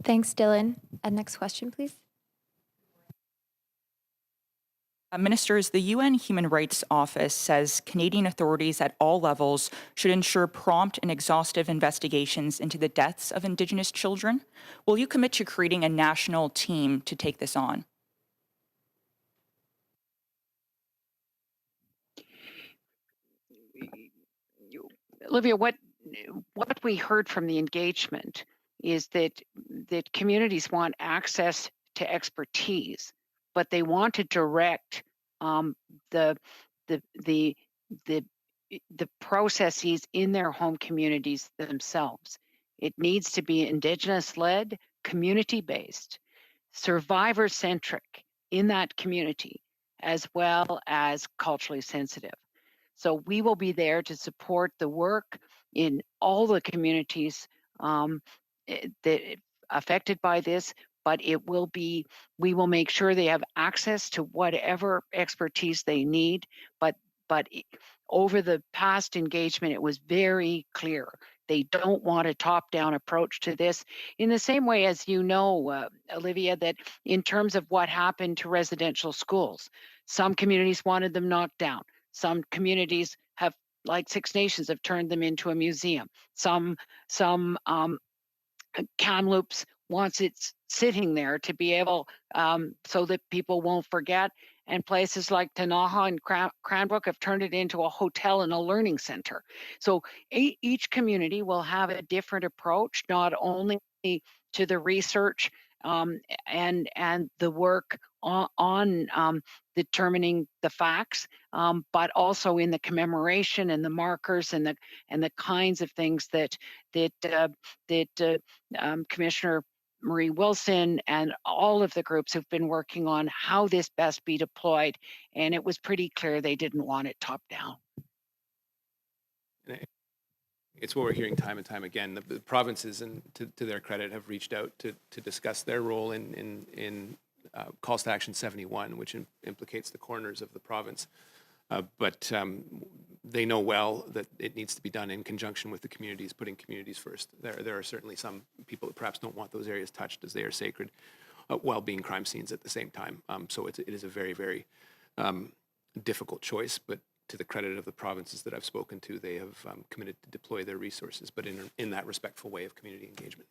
Thanks, Dylan. Next question, please. Ministers, the UN Human Rights Office says Canadian authorities at all levels should ensure prompt and exhaustive investigations into the deaths of Indigenous children. Will you commit to creating a national team to take this on? Olivia, what we heard from the engagement is that communities want access to expertise, but they want to direct the processes in their home communities themselves. It needs to be Indigenous-led, community-based, survivor-centric in that community, as well as culturally sensitive. So we will be there to support the work in all the communities that affected by this, but we will make sure they have access to whatever expertise they need. But over the past engagement, it was very clear they don't want a top-down approach to this. In the same way as you know, Olivia, that in terms of what happened to residential schools, some communities wanted them knocked down. Some communities have like Six Nations have turned them into a museum. Some Kamloops wants it sitting there to be able so that people won't forget. And places like Tanaha and Cranbrook have turned it into a hotel and a learning center. So each community will have a different approach, not only to the research and the work on determining the facts, but also in the commemoration and the markers and the kinds of things that Commissioner Marie Wilson and all of the groups have been working on how this best be deployed. And it was pretty clear they didn't want it top down. It's what we're hearing time and time again. The provinces, and to their credit, have reached out to discuss their role in Calls to Action 71, which implicates the corners of the province. But they know well that it needs to be done in conjunction with the communities, putting communities first. There are certainly some people that perhaps don't want those areas touched as they are sacred, while being crime scenes at the same time. So it is a very, very difficult choice, but to the credit of the provinces that I've spoken to, they have committed to deploy their resources, but in that respectful way of community engagement.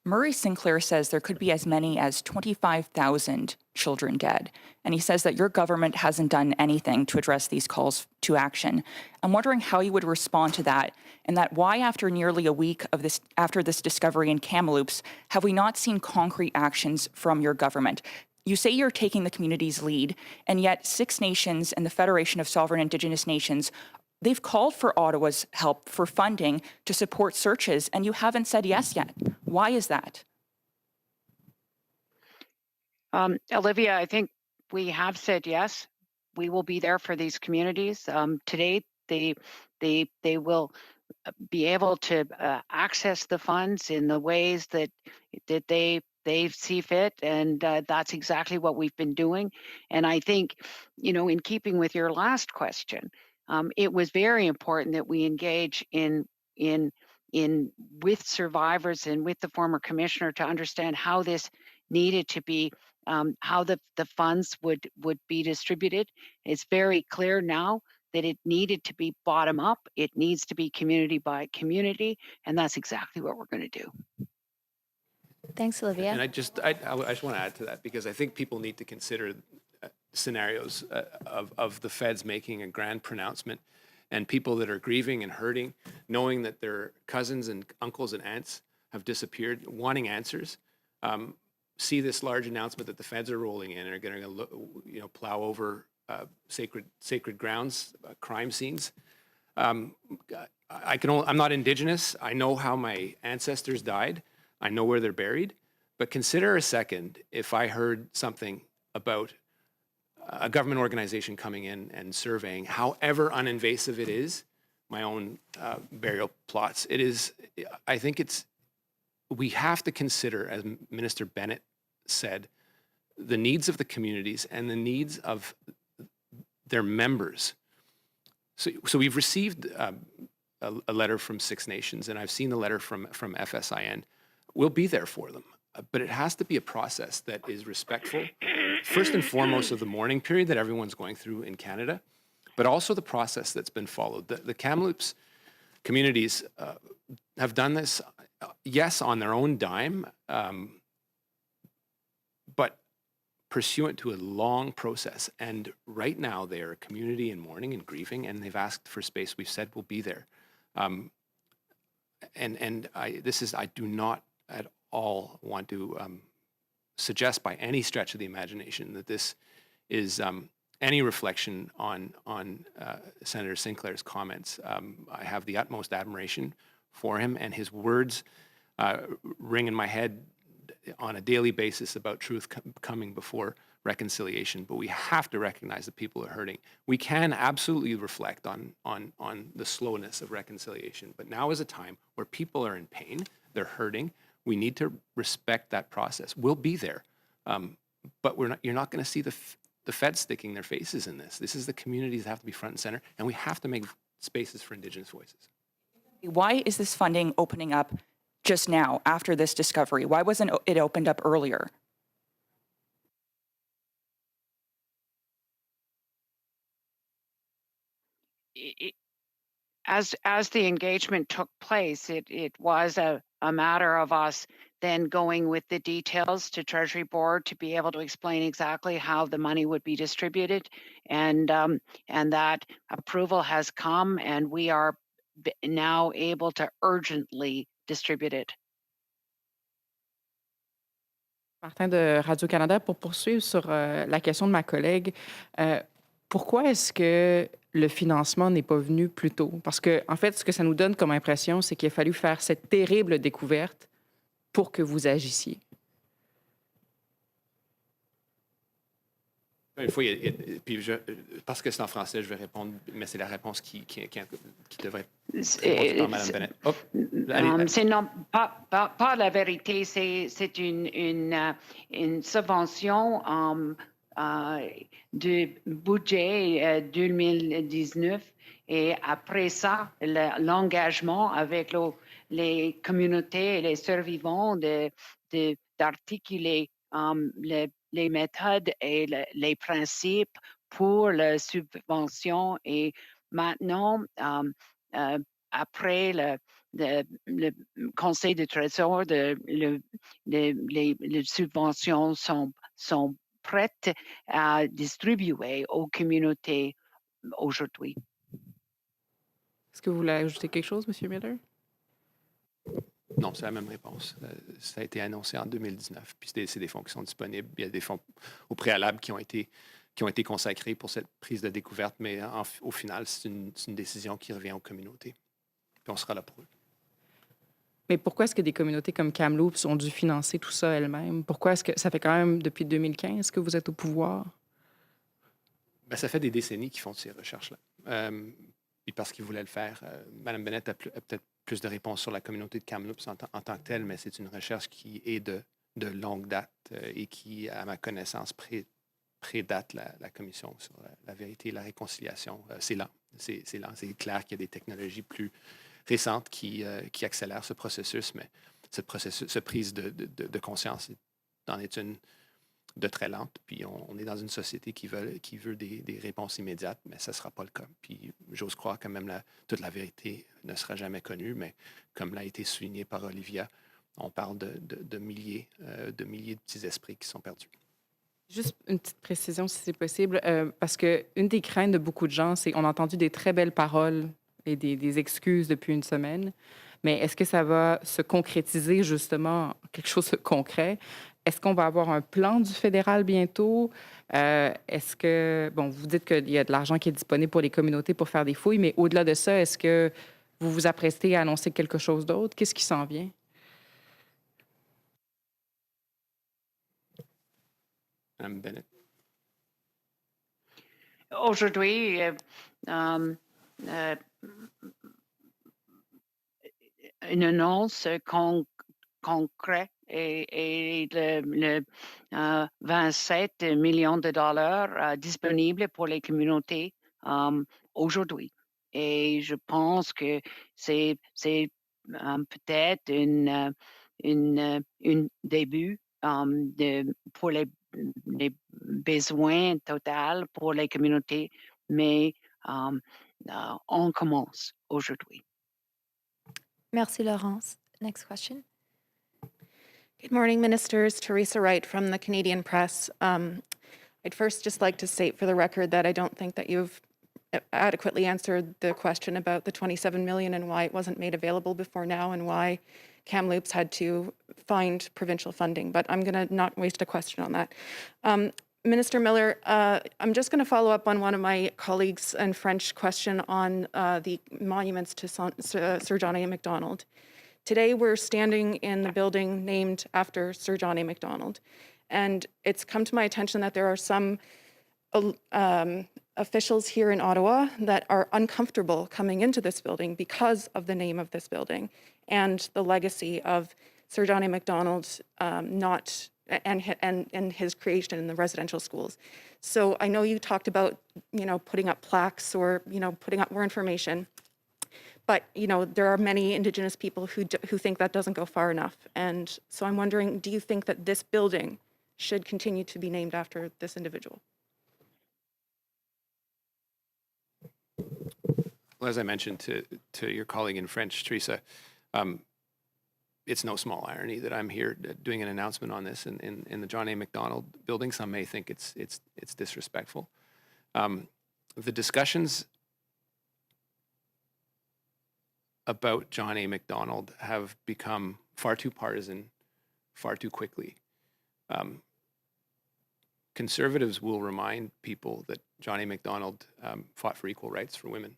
Murray Sinclair says there could be as many as 25,000 children dead. And he says that your government hasn't done anything to address these calls to action. I'm wondering how you would respond to that, and that why after nearly a week of after this discovery in Kamloops, have we not seen concrete actions from your government? You say you're taking the community's lead, and yet Six Nations and the Federation of Sovereign Indigenous Nations, they've called for Ottawa's help for funding to support searches, and you haven't said yes yet. Why is that? Olivia, I think we have said yes. We will be there for these communities. Today, they will be able to access the funds in the ways that they see fit, and that's exactly what we've been doing. And I think, in keeping with your last question, it was very important that we engage in with survivors and with the former commissioner to understand how this needed to be, how the funds would be distributed. It's very clear now that it needed to be bottom up. It needs to be community by community, and that's exactly what we're going to do. Thanks, Olivia. And I just want to add to that, because I think people need to consider scenarios of the feds making a grand pronouncement and people that are grieving and hurting, knowing that their cousins and uncles and aunts have disappeared, wanting answers, see this large announcement that the feds are rolling in and are going to plow over sacred grounds, crime scenes. I'm not Indigenous. I know how my ancestors died. I know where they're buried. But consider a second if I heard something about a government organization coming in and surveying, however uninvasive it is, my own burial plots. I think we have to consider, as Minister Bennett said, the needs of the communities and the needs of their members. So we've received a letter from Six Nations, and I've seen the letter from FSIN. We'll be there for them, but it has to be a process that is respectful, first and foremost, of the mourning period that everyone's going through in Canada, but also the process that's been followed. The Kamloops communities have done this, yes, on their own dime, but pursuant to a long process. And right now they are a community in mourning and grieving, and they've asked for space. We've said we'll be there. I do not at all want to suggest by any stretch of the imagination that this is any reflection on Senator Sinclair's comments. I have the utmost admiration for him, and his words ring in my head on a daily basis about truth coming before reconciliation. But we have to recognize that people are hurting. We can absolutely reflect on the slowness of reconciliation, but now is a time where people are in pain, they're hurting. We need to respect that process. We'll be there, but you're not going to see the feds sticking their faces in this. This is the communities that have to be front and center, and we have to make spaces for Indigenous voices. Why is this funding opening up just now after this discovery? Why wasn't it opened up earlier? as the engagement took place, it was a matter of us then going with the details to Treasury Board to be able to explain exactly how the money would be distributed, and that approval has come, and we are now able to urgently distribute it. Martin de Radio-Canada, pour poursuivre sur la question de ma collègue, pourquoi est-ce que le financement n'est pas venu plus tôt? Parce que, en fait, ce que ça nous donne comme impression, c'est qu'il a fallu faire cette terrible découverte pour que vous agissiez. Une fois, puis parce que c'est en français, je vais répondre, mais c'est la réponse qui devrait être répondue par Mme Bennett. Oh, c'est non, pas la vérité, c'est une subvention du budget 2019, et après ça, l'engagement avec les communautés et les survivants d'articuler les méthodes et les principes pour la subvention. Et maintenant, après le Conseil de Trésor, les subventions sont prêtes à distribuer aux communautés aujourd'hui. Est-ce que vous voulez ajouter quelque chose, M. Miller? Non, c'est la même réponse. Ça a été annoncé en 2019, puis c'est des fonds qui sont disponibles. Il y a des fonds au préalable qui ont été consacrés pour cette prise de découverte, mais au final, c'est une décision qui revient aux communautés. Puis on sera là pour eux. Mais pourquoi est-ce que des communautés comme Kamloops ont dû financer tout ça elles-mêmes? Pourquoi est-ce que ça fait quand même depuis 2015 que vous êtes au pouvoir? Bien, ça fait des décennies qu'ils font ces recherches-là. Puis parce qu'ils voulaient le faire. Mme Bennett a peut-être plus de réponses sur la communauté de Kamloops en tant que telle, mais c'est une recherche qui est de longue date et qui, à ma connaissance, prédate la commission sur la vérité et la réconciliation. C'est lent. C'est lent. C'est clair qu'il y a des technologies plus récentes qui accélèrent ce processus, mais cette prise de conscience en est une de très lente. Puis on est dans une société qui veut des réponses immédiates, mais ce ne sera pas le cas. Puis j'ose croire que même toute la vérité ne sera jamais connue, mais comme l'a été souligné par Olivia, on parle de milliers de petits esprits qui sont perdus. Juste une petite précision, si c'est possible, parce qu'une des craintes de beaucoup de gens, c'est qu'on a entendu des très belles paroles et des excuses depuis une semaine, mais est-ce que ça va se concrétiser justement en quelque chose de concret? Est-ce qu'on va avoir un plan du fédéral bientôt? Est-ce que, bon, vous dites qu'il y a de l'argent qui est disponible pour les communautés pour faire des fouilles, mais au-delà de ça, est-ce que vous vous apprêtez à annoncer quelque chose d'autre? Qu'est-ce qui s'en vient? Mme Bennett. Aujourd'hui, une annonce concrète et le 27 millions de dollars disponibles pour les communautés aujourd'hui. Et je pense que c'est peut-être une début pour les besoins totaux pour les communautés, mais on commence aujourd'hui. Merci, Laurence. Next question. Good morning, Ministers. Teresa Wright from the Canadian Press. I'd first just like to state for the record that I don't think that you've adequately answered the question about the $27 million and why it wasn't made available before now and why Kamloops had to find provincial funding, but I'm going to not waste a question on that. Minister Miller, I'm just going to follow up on one of my colleagues in French question on the monuments to Sir John A. Macdonald. Today, we're standing in the building named after Sir John A. Macdonald, and it's come to my attention that there are some officials here in Ottawa that are uncomfortable coming into this building because of the name of this building and the legacy of Sir John A. Macdonald and his creation in the residential schools. So I know you talked about, putting up plaques or, putting up more information, but, there are many Indigenous people who think that doesn't go far enough. And so I'm wondering, do you think that this building should continue to be named after this individual? Well, as I mentioned to your colleague in French, Teresa, it's no small irony that I'm here doing an announcement on this in the John A. Macdonald building. Some may think it's disrespectful. The discussions about John A. Macdonald have become far too partisan, far too quickly. Conservatives will remind people that John A. Macdonald fought for equal rights for women.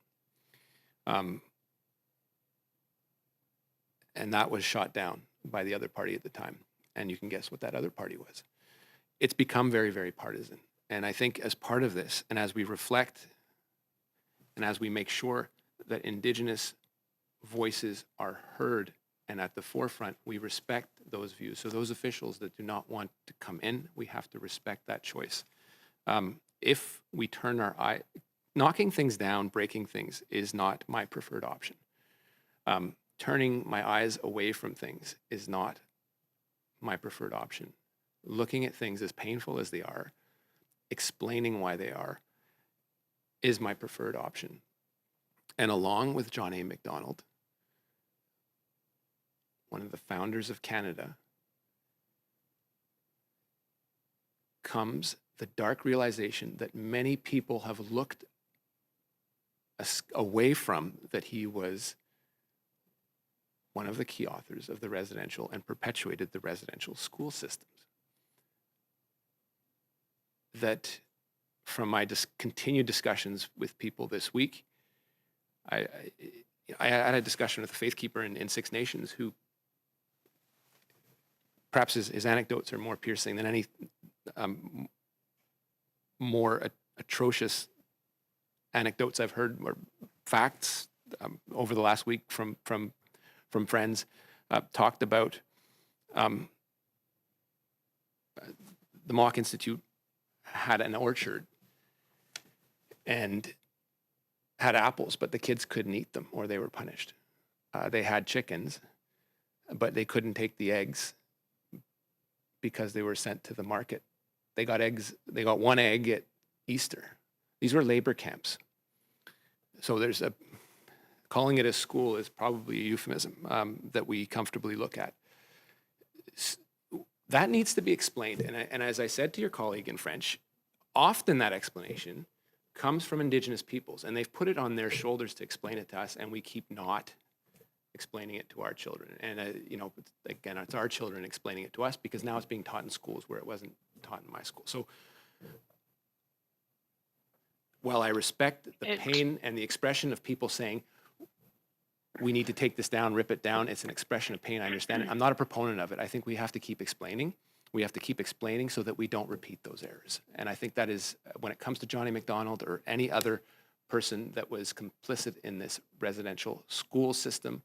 And that was shot down by the other party at the time. And you can guess what that other party was. It's become very, very partisan. And I think as part of this, and as we reflect, and as we make sure that Indigenous voices are heard and at the forefront, we respect those views. So those officials that do not want to come in, we have to respect that choice. If we turn our eye, knocking things down, breaking things is not my preferred option. Turning my eyes away from things is not my preferred option. Looking at things as painful as they are, explaining why they are, is my preferred option. And along with John A. Macdonald, one of the founders of Canada, comes the dark realization that many people have looked away from, that he was one of the key authors of the residential and perpetuated the residential school systems. That from my continued discussions with people this week, I had a discussion with a faith keeper in Six Nations who perhaps his anecdotes are more piercing than any more atrocious anecdotes I've heard, or facts over the last week from friends. Talked about the Mock Institute had an orchard and had apples, but the kids couldn't eat them or they were punished. They had chickens, but they couldn't take the eggs because they were sent to the market. They got eggs, they got one egg at Easter. These were labor camps. So calling it a school is probably a euphemism that we comfortably look at. That needs to be explained. And as I said to your colleague in French, often that explanation comes from Indigenous peoples, and they've put it on their shoulders to explain it to us, and we keep not explaining it to our children. And, again, it's our children explaining it to us because now it's being taught in schools where it wasn't taught in my school. So while I respect the pain and the expression of people saying, we need to take this down, rip it down, it's an expression of pain, I understand it. I'm not a proponent of it. I think we have to keep explaining. We have to keep explaining so that we don't repeat those errors. And I think that is, when it comes to John A. Macdonald or any other person that was complicit in this residential school system,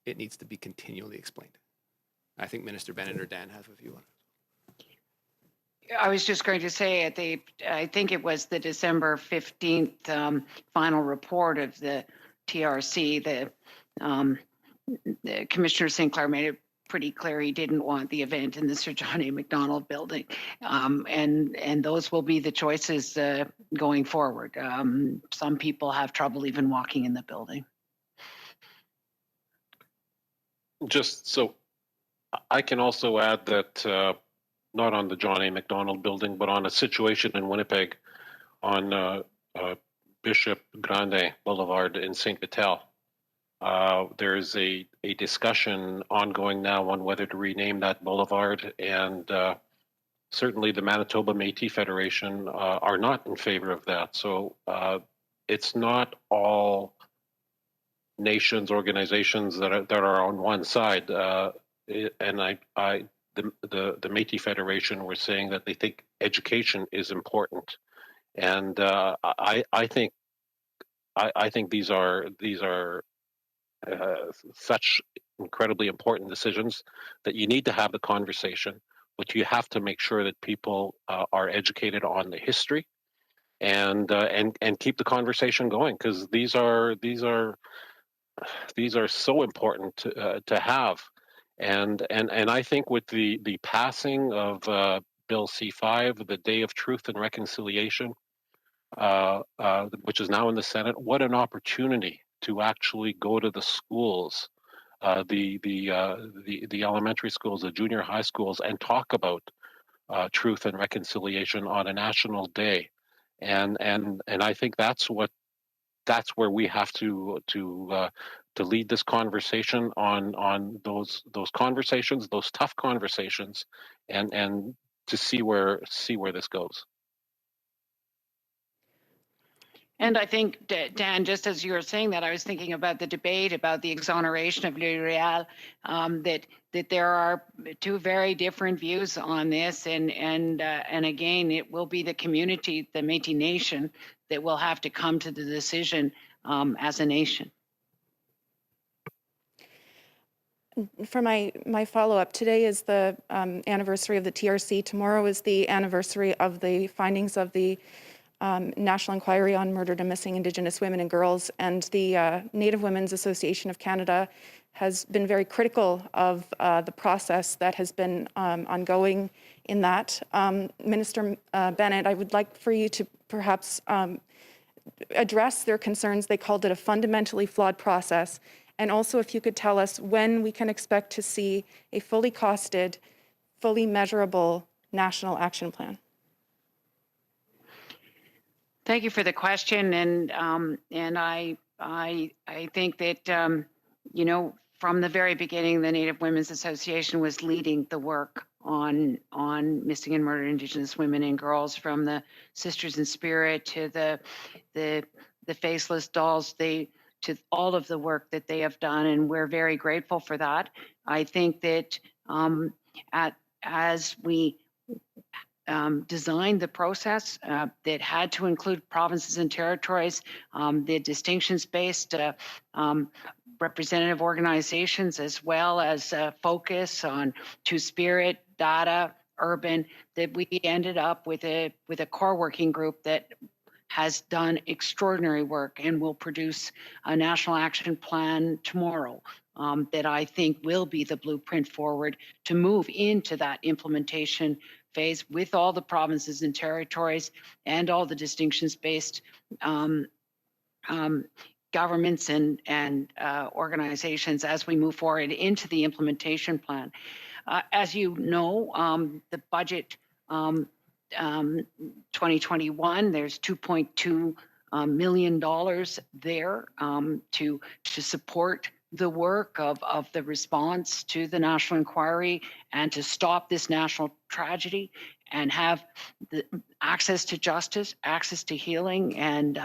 it needs to be continually explained. I think Minister Bennett or Dan have a view on it. I was just going to say, I think it was the December 15th final report of the TRC, the Commissioner St. Clair made it pretty clear he didn't want the event in the Sir John A. Macdonald building. And those will be the choices going forward. Some people have trouble even walking in the building. Just so I can also add that not on the John A. Macdonald building, but on a situation in Winnipeg on Bishop Grande Boulevard in St. Vital. There's a discussion ongoing now on whether to rename that boulevard, and certainly the Manitoba Métis Federation are not in favor of that. So it's not all nations, organizations that are on one side. The Métis Federation were saying that they think education is important, and I think these are such incredibly important decisions that you need to have the conversation, but you have to make sure that people are educated on the history and keep the conversation going, because these are so important to have. And I think with the passing of Bill C-5, the Day of Truth and Reconciliation, which is now in the Senate, what an opportunity to actually go to the schools, the elementary schools, the junior high schools, and talk about truth and reconciliation on a national day. And I think that's where we have to lead this conversation on those conversations, those tough conversations, and to see where this goes. And I think, Dan, just as you were saying that, I was thinking about the debate about the exoneration of L'Oréal, that there are two very different views on this, and again, it will be the community, the Métis Nation, that will have to come to the decision as a nation. For my follow-up, today is the anniversary of the TRC. Tomorrow is the anniversary of the findings of the National Inquiry on Murdered and Missing Indigenous Women and Girls, and the Native Women's Association of Canada has been very critical of the process that has been ongoing in that. Minister Bennett, I would like for you to perhaps address their concerns. They called it a fundamentally flawed process. And also if you could tell us when we can expect to see a fully costed, fully measurable national action plan. Thank you for the question, and I think that you know, from the very beginning, the Native Women's Association was leading the work on missing and murdered Indigenous women and girls, from the Sisters in Spirit to the faceless dolls, to all of the work that they have done, and we're very grateful for that. I think that as we designed the process that had to include provinces and territories, the distinctions-based representative organizations, as well as focus on Two-Spirit, data, urban, that we ended up with a core working group that has done extraordinary work and will produce a national action plan tomorrow that I think will be the blueprint forward to move into that implementation phase with all the provinces and territories and all the distinctions-based governments and organizations as we move forward into the implementation plan. As you know, the budget 2021, there's $2.2 million there to support the work of the response to the national inquiry and to stop this national tragedy and have the access to justice, access to healing, and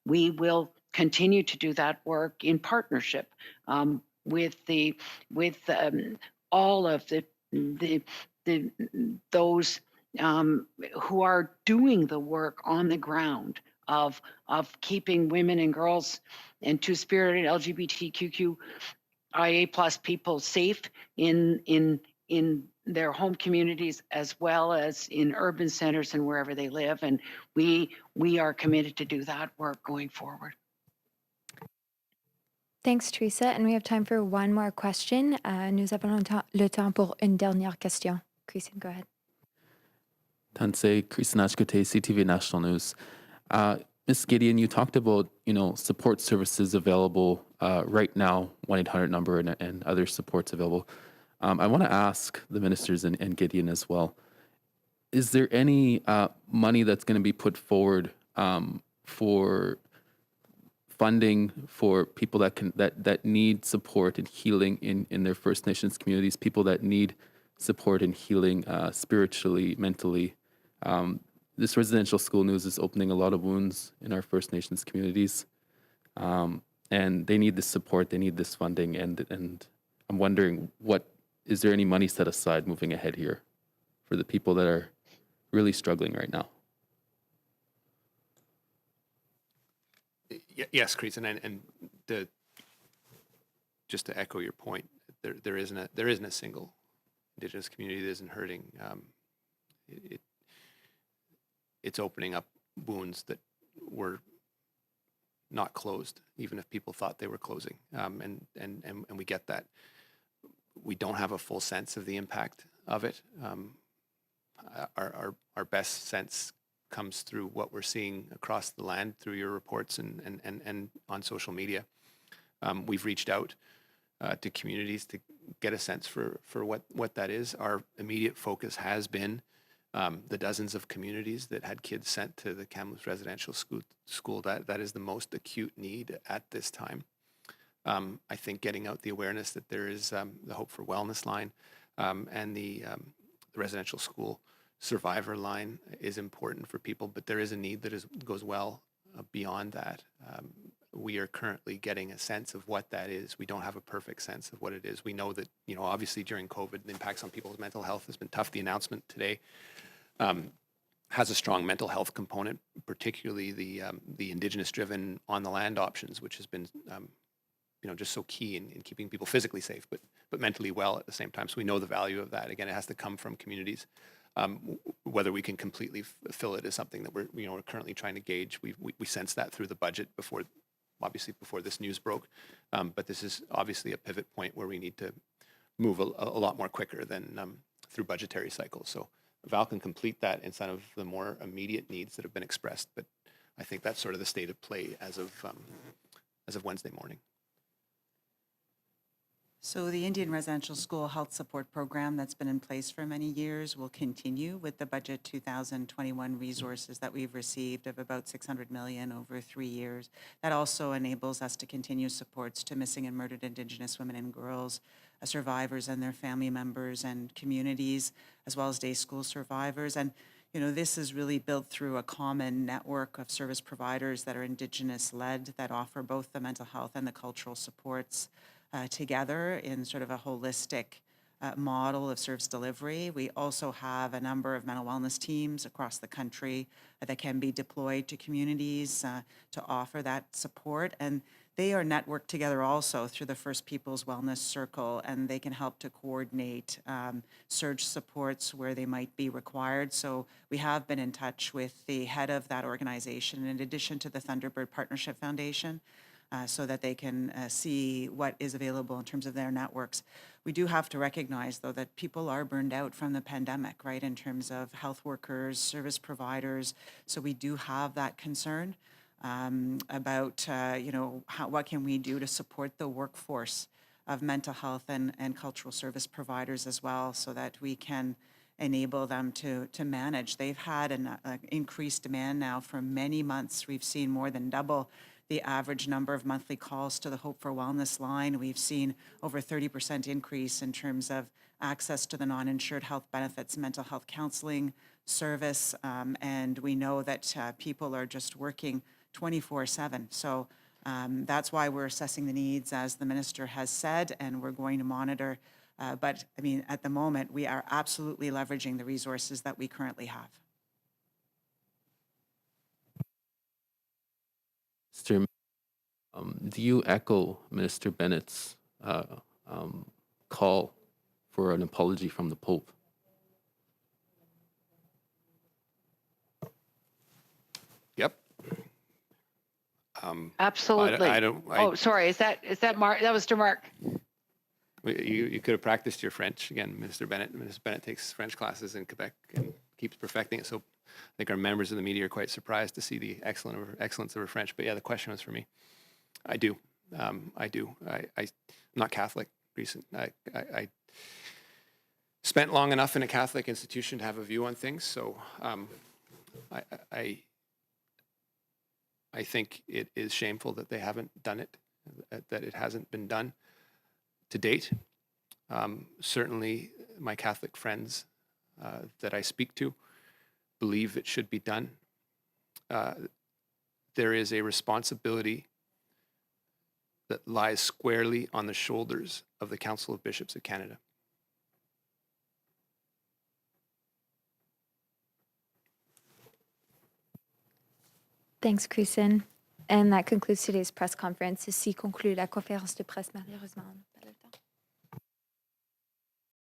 we will continue to do that work in partnership with all of those who are doing the work on the ground of keeping women and girls and Two-Spirit and LGBTQIA+ people safe in their home communities as well as in urban centers and wherever they live. And we are committed to do that work going forward. Thanks, Teresa. And we have time for one more question. Nous avons le temps pour une dernière question. Christine, go ahead. Tansei, Christine Ashkote, CTV National News. Ms. Gideon, you talked about, support services available right now, 1-800 number and other supports available. I want to ask the ministers and Gideon as well, is there any money that's going to be put forward for funding for people that need support and healing in their First Nations communities, people that need support and healing spiritually, mentally? This residential school news is opening a lot of wounds in our First Nations communities, and they need this support, they need this funding, and I'm wondering, is there any money set aside moving ahead here for the people that are really struggling right now? Yes, Chris, and just to echo your point, there isn't a single Indigenous community that isn't hurting. It's opening up wounds that were not closed, even if people thought they were closing, and we get that. We don't have a full sense of the impact of it. Our best sense comes through what we're seeing across the land through your reports and on social media. We've reached out to communities to get a sense for what that is. Our immediate focus has been the dozens of communities that had kids sent to the Kamloops Residential School. That is the most acute need at this time. I think getting out the awareness that there is the Hope for Wellness line and the residential school survivor line is important for people, but there is a need that goes well beyond that. We are currently getting a sense of what that is. We don't have a perfect sense of what it is. We know that, obviously during COVID, the impacts on people's mental health has been tough. The announcement today has a strong mental health component, particularly the Indigenous-driven on-the-land options, which has been just so key in keeping people physically safe, but mentally well at the same time. So we know the value of that. Again, it has to come from communities. Whether we can completely fill it is something that we're currently trying to gauge. We sense that through the budget before this news broke. But this is obviously a pivot point where we need to move a lot more quicker than through budgetary cycles. So Val can complete that in some of the more immediate needs that have been expressed. But I think that's sort of the state of play as of Wednesday morning. So the Indian Residential School Health Support Program that's been in place for many years will continue with the budget 2021 resources that we've received of about $600 million over 3 years. That also enables us to continue supports to missing and murdered Indigenous women and girls, survivors and their family members and communities, as well as day school survivors. And this is really built through a common network of service providers that are Indigenous-led that offer both the mental health and the cultural supports together in sort of a holistic model of service delivery. We also have a number of mental wellness teams across the country that can be deployed to communities to offer that support. And they are networked together also through the First Peoples Wellness Circle, and they can help to coordinate surge supports where they might be required. So we have been in touch with the head of that organization, in addition to the Thunderbird Partnership Foundation, so that they can see what is available in terms of their networks. We do have to recognize, though, that people are burned out from the pandemic, right, in terms of health workers, service providers. So we do have that concern about, what can we do to support the workforce of mental health and cultural service providers as well, so that we can enable them to manage. They've had an increased demand now for many months. We've seen more than double the average number of monthly calls to the Hope for Wellness line. We've seen over 30% increase in terms of access to the non-insured health benefits, mental health counseling service, and we know that people are just working 24/7. So that's why we're assessing the needs, as the minister has said, and we're going to monitor. But I mean, at the moment, we are absolutely leveraging the resources that we currently have. Mr. Do you echo Minister Bennett's call for an apology from the Pope? Yep. Absolutely. Sorry. Is that Marc? That was to Marc. You could have practiced your French again, Minister Bennett. Minister Bennett takes French classes in Quebec and keeps perfecting it. So I think our members of the media are quite surprised to see the excellence of her French. But yeah, the question was for me. I do. I'm not Catholic. I spent long enough in a Catholic institution to have a view on things. So I think it is shameful that they haven't done it, that it hasn't been done to date. Certainly my Catholic friends that I speak to believe it should be done. There is a responsibility that lies squarely on the shoulders of the Council of Bishops of Canada. Thanks, Kristen. And that concludes today's press conference. Ceci conclut la conférence de presse, malheureusement.